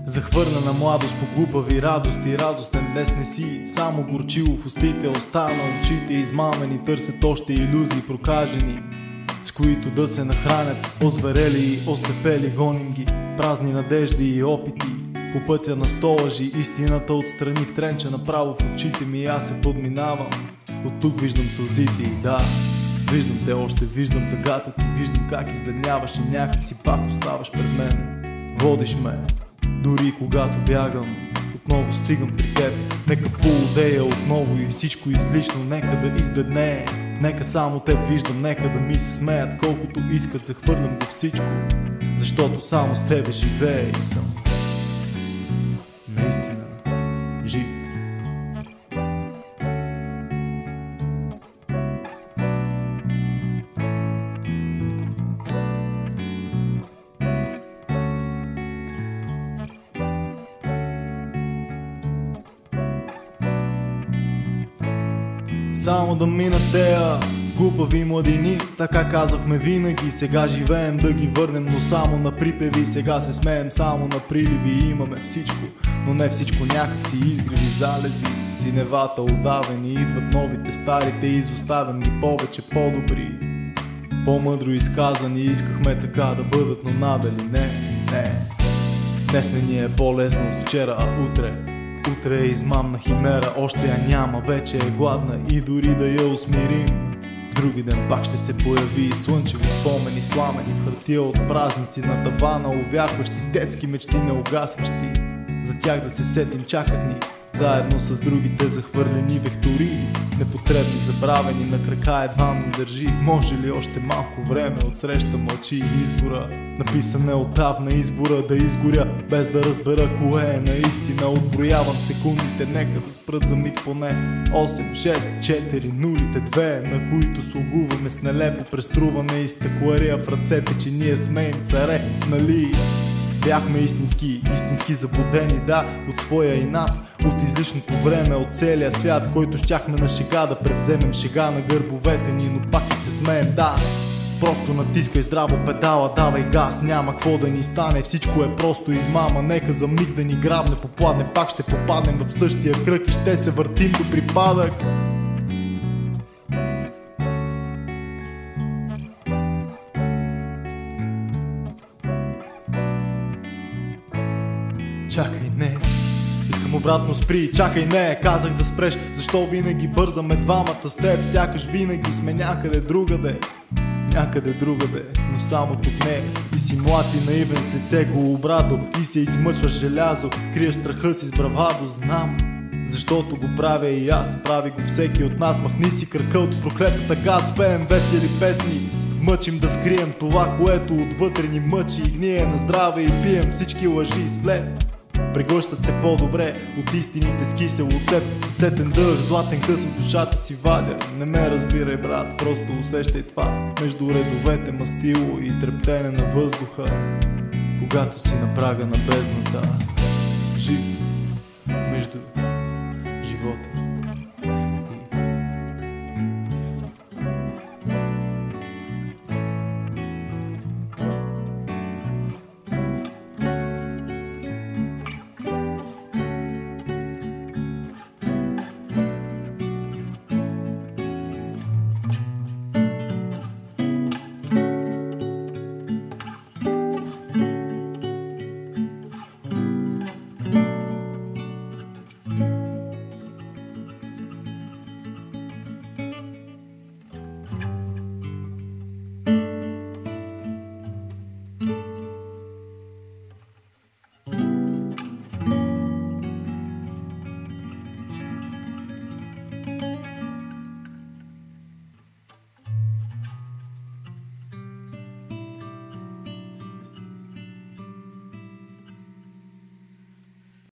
Захвърнена младост по глупави радости, радостен днес не си. Само горчило в устите, остана очите измамени, търсят още илюзии прокажени, с които да се нахранят. Озверели и ослепели гоним ги, празни надежди и опити. По пътя на сто лъжи, истината отстрани втренча направо в очите ми и аз се подминавам. От тук виждам сълзите и да, виждам те още, виждам тъгата ти, виждам как избледняваш и някак си пак оставаш пред мен. Водиш ме, дори когато бягам, отново стигам при теб. Нека поудея отново и всичко излишно нека да избледнее. Нека само теб виждам, нека да ми се смеят колкото искат, захвърлям го всичко, защото само с тебе живея и съм наистина жив. Само да минат тея глупави младини, така казахме винаги. Сега живеем да ги върнем, но само на припеви. Сега се смеем само на приливи. Имаме всичко, но не всичко, някак си изгреви залези. В синевата удавени идват новите, старите изоставям ги повече по-добри, по-мъдро изказани. Искахме така да бъдат, но надали не. Днес не ни е по-лесно от вчера, а утре е измамна химера, още я няма, вече е гладна и дори да я усмирим, в други ден пак ще се появи слънчеви спомени, сламени в хартия от празници на тавана, увяхващи детски мечти неугасващи. За тях да се сетим чакат ни, заедно с другите захвърлени вехтори, непотребни, забравени, на крака едва ни държи. Може ли още малко време, отсреща мълчи извора, написане отдавна избора да изгоря, без да разбера кое е наистина. Отброявам секундите, нека да спрат за миг поне. 8, 6, 4, нулите 2, на които слугуваме с нелепо преструване и стъклария в ръцете, че ние сме им царе, нали? Бяхме истински заблудени, да, от своя инат, от излишното време, от целия свят, който щяхме на шега да превземем, шега на гърбовете ни, но пак и се смеем, да. Просто натискай здраво педала, давай газ, няма какво да ни стане, всичко е просто измама. Нека за миг да ни грабне, попладне, пак ще попаднем в същия кръг и ще се въртим до припадък. Чакай, не, искам обратно, спри, чакай, не, казах да спреш. Защо винаги бързаме двамата с теб, сякаш винаги сме някъде другаде, но само тук не. Ти си млад и наивен с лице голобрадо и се измъчваш желязо, криеш страха си с бравадо, знам, защото го правя и аз, прави го всеки от нас. Махни си кръка от проклетата газ, пеем весели песни, мъчим да скрием това, което отвътре ни мъчи и гние на здраве, и пием всички лъжи след. Преглъщат се по-добре от истините с кисел оцет, сетен дъжд, златен къс от душата си вадя. Не ме разбирай, брат, просто усещай това между редовете мастило и трептене на въздуха, когато си на прага на бездната, жив между